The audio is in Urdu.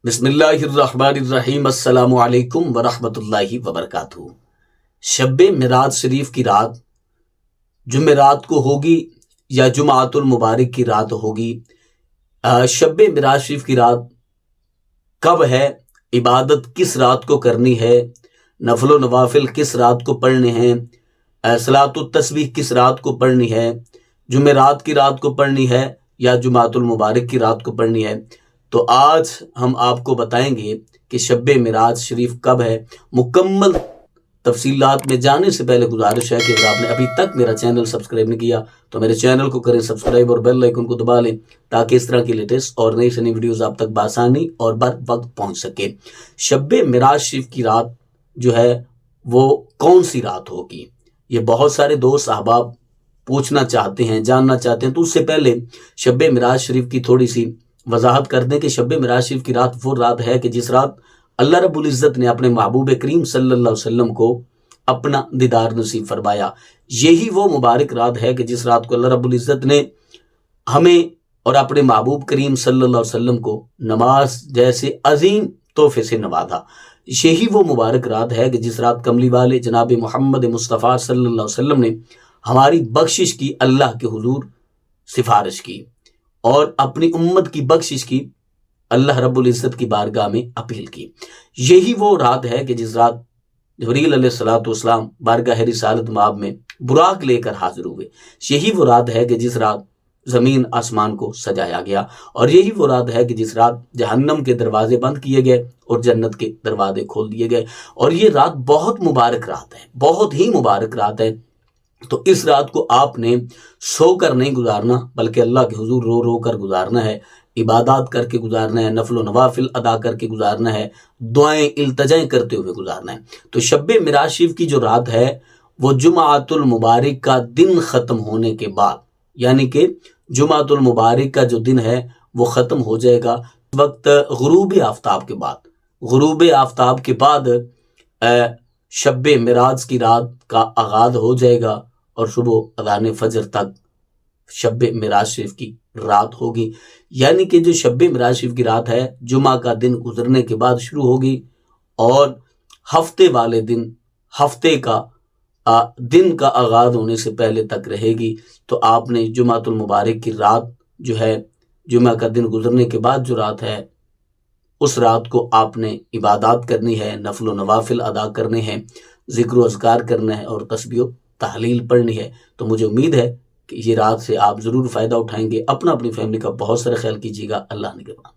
بسم اللہ الرحمن الرحیم، السلام علیکم ورحمۃ اللہ وبرکاتہ۔ شب معراج شریف کی رات جمعرات کو ہوگی یا جمعۃ المبارک کی رات ہوگی؟ شب معراج شریف کی رات کب ہے؟ عبادت کس رات کو کرنی ہے؟ نفل و نوافل کس رات کو پڑھنے ہیں؟ صلاۃ التسبیح کس رات کو پڑھنی ہے؟ جمعرات کی رات کو پڑھنی ہے یا جمعۃ المبارک کی رات کو پڑھنی ہے؟ تو آج ہم آپ کو بتائیں گے کہ شب معراج شریف کب ہے۔ مکمل تفصیلات میں جانے سے پہلے گزارش ہے کہ اگر آپ نے ابھی تک میرا چینل سبسکرائب نہیں کیا تو میرے چینل کو کریں سبسکرائب اور بیل آئیکن کو دبا لیں تاکہ اس طرح کی لیٹسٹ اور نئی سے نئی ویڈیوز آپ تک بآسانی اور بر وقت پہنچ سکے۔ شب معراج شریف کی رات جو ہے وہ کون سی رات ہوگی؟ یہ بہت سارے دوست احباب پوچھنا چاہتے ہیں، جاننا چاہتے ہیں، تو اس سے پہلے شب معراج شریف کی تھوڑی سی وضاحت کر دیں کہ شب معراج شریف کی رات وہ رات ہے کہ جس رات اللہ رب العزت نے اپنے محبوب کریم صلی اللہ علیہ وسلم کو اپنا دیدار نصیب فرمایا۔ یہی وہ مبارک رات ہے کہ جس رات کو اللہ رب العزت نے ہمیں اور اپنے محبوب کریم صلی اللہ علیہ وسلم کو نماز جیسے عظیم تحفے سے نوازا۔ یہی وہ مبارک رات ہے کہ جس رات کملی والے جناب محمد مصطفیٰ صلی اللہ علیہ وسلم نے ہماری بخشش کی، اللہ کے حضور سفارش کی اور اپنی امت کی بخشش کی، اللہ رب العزت کی بارگاہ میں اپیل کی۔ یہی وہ رات ہے کہ جس رات جبریل علیہ الصلوۃ والسلام بارگاہ رسالت مآب میں براق لے کر حاضر ہوئے۔ یہی وہ رات ہے کہ جس رات زمین آسمان کو سجایا گیا، اور یہی وہ رات ہے کہ جس رات جہنم کے دروازے بند کیے گئے اور جنت کے دروازے کھول دیے گئے۔ اور یہ رات بہت مبارک رات ہے، بہت ہی مبارک رات ہے۔ تو اس رات کو آپ نے سو کر نہیں گزارنا بلکہ اللہ کے حضور رو رو کر گزارنا ہے، عبادات کر کے گزارنا ہے، نفل و نوافل ادا کر کے گزارنا ہے، دعائیں التجائیں کرتے ہوئے گزارنا ہے۔ تو شب معراج شریف کی جو رات ہے وہ جمعۃ المبارک کا دن ختم ہونے کے بعد، یعنی کہ جمعۃ المبارک کا جو دن ہے وہ ختم ہو جائے گا وقت غروب آفتاب کے بعد۔ غروب آفتاب کے بعد شب معراج کی رات کا آغاز ہو جائے گا اور صبح اذان فجر تک شب معراج شریف کی رات ہوگی۔ یعنی کہ جو شب معراج شریف کی رات ہے جمعہ کا دن گزرنے کے بعد شروع ہوگی اور ہفتے والے دن، ہفتے کا دن کا آغاز ہونے سے پہلے تک رہے گی۔ تو آپ نے جمعۃ المبارک کی رات جو ہے، جمعہ کا دن گزرنے کے بعد جو رات ہے، اس رات کو آپ نے عبادات کرنی ہے، نفل و نوافل ادا کرنے ہیں، ذکر و اذکار کرنا ہے اور تسبیح و تحلیل پڑھنی ہے۔ تو مجھے امید ہے کہ یہ رات سے آپ ضرور فائدہ اٹھائیں گے۔ اپنی فیملی کا بہت سارا خیال کیجیے گا۔ اللہ نگہبان۔